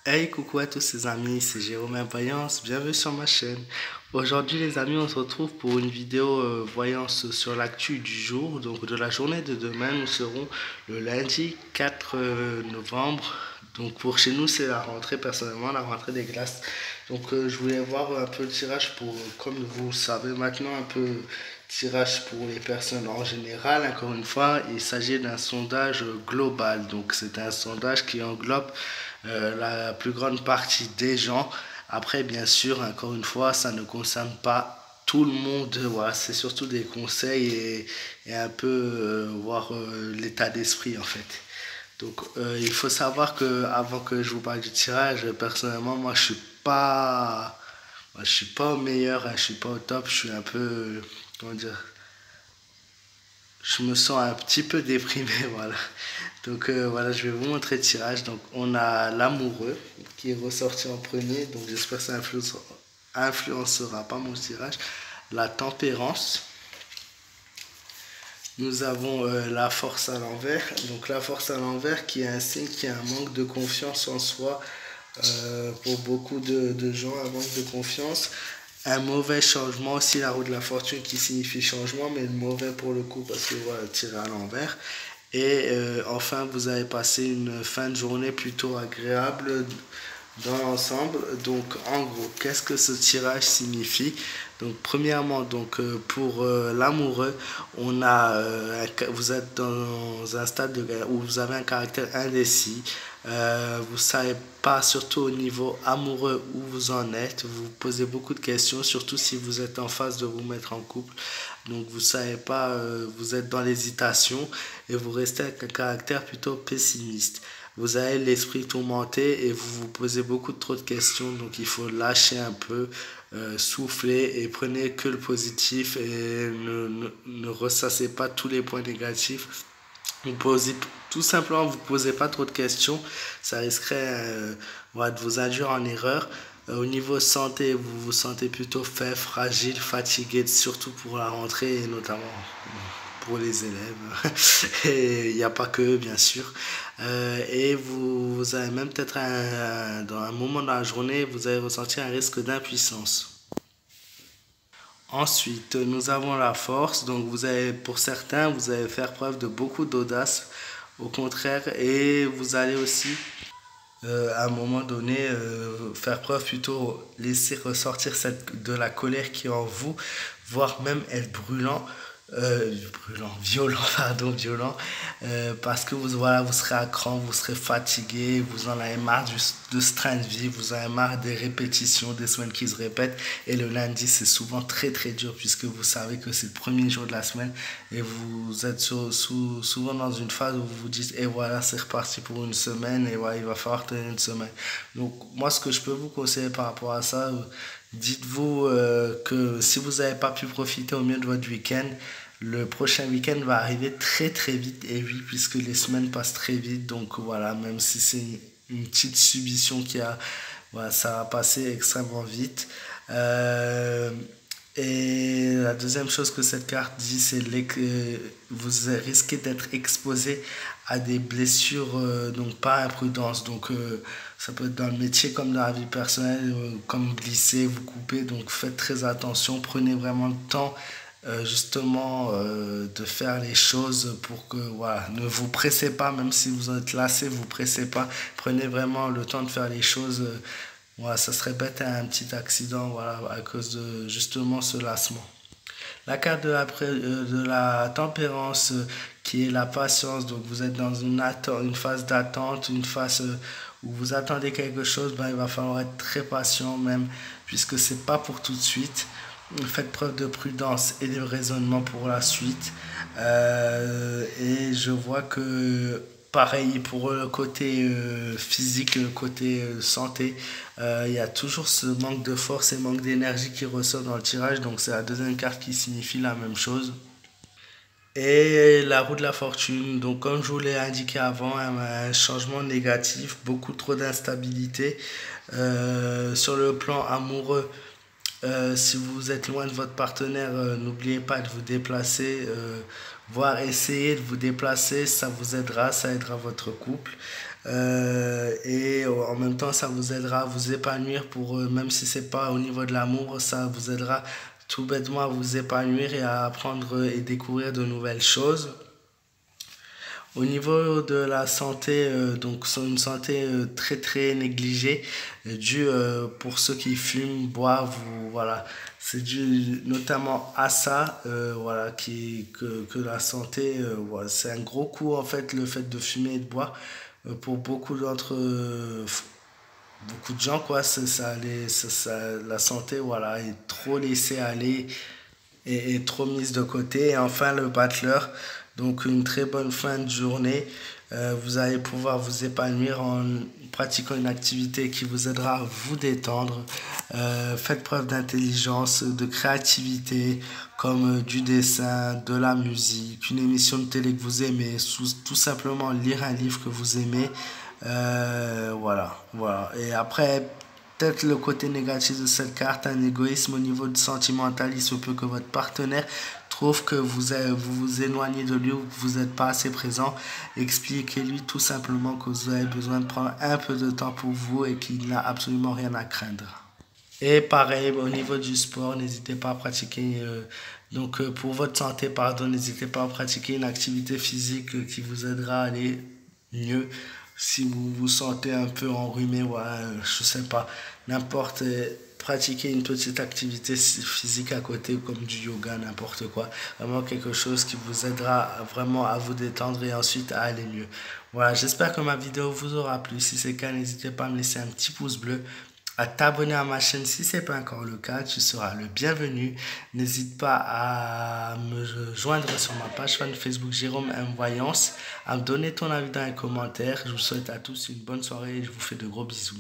Hey, coucou à tous ces amis, c'est Jérôme Voyance, bienvenue sur ma chaîne. Aujourd'hui les amis, on se retrouve pour une vidéo voyance sur l'actu du jour, donc de la journée de demain. Nous serons le lundi 4 novembre. Donc pour chez nous c'est la rentrée, personnellement la rentrée des classes. Donc je voulais voir un peu le tirage pour, comme vous le savez maintenant, un peu tirage pour les personnes en général. Encore une fois, il s'agit d'un sondage global. Donc c'est un sondage qui englobe la plus grande partie des gens. Après, bien sûr, encore une fois, ça ne concerne pas tout le monde. Voilà, c'est surtout des conseils et un peu voir l'état d'esprit en fait. Donc, il faut savoir que avant que je vous parle du tirage, personnellement, moi, je suis pas au meilleur, hein, je suis pas au top, je suis un peu, comment dire, je me sens un petit peu déprimé, voilà. Donc voilà, je vais vous montrer le tirage. Donc on a l'amoureux qui est ressorti en premier, donc j'espère que ça influencera pas mon tirage. La tempérance. Nous avons la force à l'envers. Donc la force à l'envers qui est un signe qui a un manque de confiance en soi. Pour beaucoup de gens, un manque de confiance. Un mauvais changement aussi, la roue de la fortune qui signifie changement, mais mauvais pour le coup parce que voilà, tiré à l'envers. Et enfin, vous avez passé une fin de journée plutôt agréable dans l'ensemble. Donc, en gros, qu'est-ce que ce tirage signifie? Donc, premièrement, donc pour l'amoureux, vous êtes dans un stade où vous avez un caractère indécis. Vous savez pas, surtout au niveau amoureux, où vous en êtes. Vous vous posez beaucoup de questions, surtout si vous êtes en phase de vous mettre en couple. Donc, vous savez pas, vous êtes dans l'hésitation et vous restez avec un caractère plutôt pessimiste. Vous avez l'esprit tourmenté et vous vous posez beaucoup trop de questions, donc il faut lâcher un peu, souffler et prenez que le positif et ne ressassez pas tous les points négatifs. Vous posez, tout simplement, vous posez pas trop de questions, ça risquerait voilà, de vous induire en erreur. Au niveau santé, vous vous sentez plutôt faible, fragile, fatigué, surtout pour la rentrée et notamment pour les élèves. Et il n'y a pas que eux, bien sûr. Et vous avez même peut-être dans un moment de la journée, vous allez ressentir un risque d'impuissance. Ensuite, nous avons la force. Donc, pour certains, vous allez faire preuve de beaucoup d'audace, au contraire, et vous allez aussi, à un moment donné, faire preuve plutôt, laisser ressortir de la colère qui est en vous, voire même être violent, pardon, violent, parce que voilà, vous serez à cran, vous serez fatigué, vous en avez marre de ce train de vie, vous en avez marre des répétitions, des semaines qui se répètent, et le lundi c'est souvent très très dur puisque vous savez que c'est le premier jour de la semaine et vous êtes souvent dans une phase où vous vous dites, et voilà, c'est reparti pour une semaine, et voilà, il va falloir tenir une semaine. Donc moi, ce que je peux vous conseiller par rapport à ça, dites-vous que si vous n'avez pas pu profiter au mieux de votre week-end, le prochain week-end va arriver très très vite. Et oui, puisque les semaines passent très vite. Donc voilà, même si c'est une petite subition qu'il y a, voilà, ça va passer extrêmement vite. Et la deuxième chose que cette carte dit, c'est que vous risquez d'être exposé à des blessures, donc par imprudence. Donc ça peut être dans le métier comme dans la vie personnelle, comme glisser, vous couper. Donc faites très attention, prenez vraiment le temps justement de faire les choses pour que voilà, ne vous pressez pas, même si vous êtes lassé, vous pressez pas, prenez vraiment le temps de faire les choses. Voilà, ça serait bête un petit accident voilà, à cause de justement ce lassement. La carte de la tempérance qui est la patience, donc vous êtes dans une phase d'attente, une phase où vous attendez quelque chose, ben, il va falloir être très patient même, puisque c'est pas pour tout de suite. Faites preuve de prudence et de raisonnement pour la suite. Et je vois que pareil pour le côté physique, le côté santé, il y a toujours ce manque de force et manque d'énergie qui ressort dans le tirage. Donc c'est la deuxième carte qui signifie la même chose. Et la roue de la fortune, donc comme je vous l'ai indiqué avant, un changement négatif, beaucoup trop d'instabilité. Sur le plan amoureux, si vous êtes loin de votre partenaire, n'oubliez pas de vous déplacer, voire essayer de vous déplacer, ça vous aidera, ça aidera votre couple. Et en même temps, ça vous aidera à vous épanouir même si c'est pas au niveau de l'amour, ça vous aidera tout bêtement à vous épanouir et à apprendre et découvrir de nouvelles choses. Au niveau de la santé, donc c'est une santé très très négligée, due pour ceux qui fument, boivent, voilà, c'est dû notamment à ça, voilà, que la santé, voilà, c'est un gros coup en fait le fait de fumer et de boire pour beaucoup de gens quoi, la santé voilà est trop laissée aller et trop mise de côté. Et enfin, le battleur, donc une très bonne fin de journée. Vous allez pouvoir vous épanouir en pratiquant une activité qui vous aidera à vous détendre. Faites preuve d'intelligence, de créativité, comme du dessin, de la musique, une émission de télé que vous aimez, tout simplement lire un livre que vous aimez. Voilà, voilà. Et après, peut-être le côté négatif de cette carte, un égoïsme au niveau du sentimental, il se peut que votre partenaire trouve que vous vous éloignez de lui ou que vous n'êtes pas assez présent. Expliquez-lui tout simplement que vous avez besoin de prendre un peu de temps pour vous et qu'il n'a absolument rien à craindre. Et pareil, au niveau du sport, n'hésitez pas à pratiquer, pour votre santé, pardon, n'hésitez pas à pratiquer une activité physique qui vous aidera à aller mieux. Si vous vous sentez un peu enrhumé, ouais, je sais pas, n'importe, pratiquer une petite activité physique à côté, comme du yoga, n'importe quoi. Vraiment quelque chose qui vous aidera vraiment à vous détendre et ensuite à aller mieux. Voilà, j'espère que ma vidéo vous aura plu. Si c'est le cas, n'hésitez pas à me laisser un petit pouce bleu, à t'abonner à ma chaîne si ce n'est pas encore le cas, tu seras le bienvenu. N'hésite pas à me joindre sur ma page fan Facebook Jérôme M Voyance, à me donner ton avis dans les commentaires. Je vous souhaite à tous une bonne soirée et je vous fais de gros bisous.